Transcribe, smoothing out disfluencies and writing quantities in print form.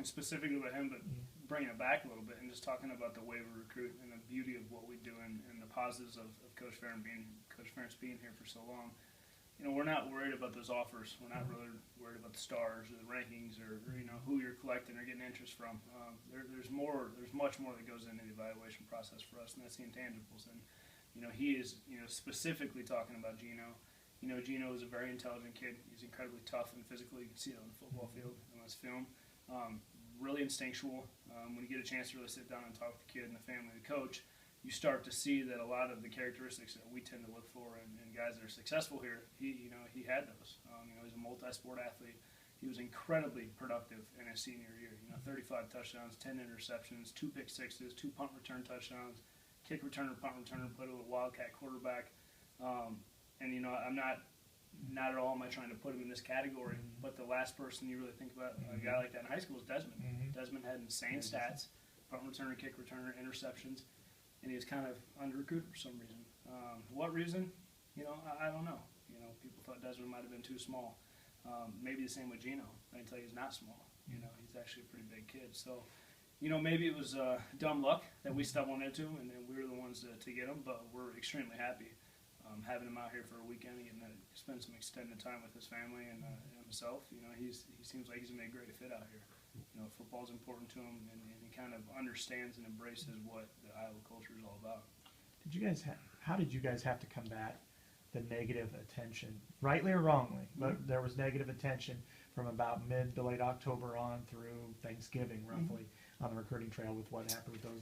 specifically with him, but bringing it back a little bit and just talking about the way we recruit and the beauty of what we do and the positives of Coach Ferentz being here for so long. We're not worried about those offers. We're not really worried about the stars or the rankings or who you're collecting or getting interest from. There's much more that goes into the evaluation process for us, and that's the intangibles. And he is specifically talking about Geno. Geno is a very intelligent kid. He's incredibly tough and physical. You can see it on the football field in this film. Really instinctual. When you get a chance to really sit down and talk with the kid and the family and the coach, you start to see that a lot of the characteristics that we tend to look for in guys that are successful here, he had those. He's a multi-sport athlete. He was incredibly productive in his senior year. 35 touchdowns, 10 interceptions, 2 pick sixes, 2 punt return touchdowns, kick returner, punt returner, played with a Wildcat quarterback. And I'm not at all am I trying to put him in this category, but the last person you really think about a guy like that in high school is Desmond. Desmond had insane stats, punt returner, kick returner, interceptions, and he was kind of under-recruited for some reason. What reason? I don't know. People thought Desmond might have been too small. Maybe the same with Geno. I can tell you he's not small. He's actually a pretty big kid. So, maybe it was dumb luck that we stumbled into him, and we were the ones to get him, but we're extremely happy. Having him out here for a weekend and getting to spend some extended time with his family and himself, he seems like he's gonna be a great fit out here. Football's important to him, and he kind of understands and embraces what the Iowa culture is all about. How did you guys have to combat the negative attention, rightly or wrongly? But there was negative attention from about mid to late October on through Thanksgiving, roughly, on the recruiting trail with what happened with those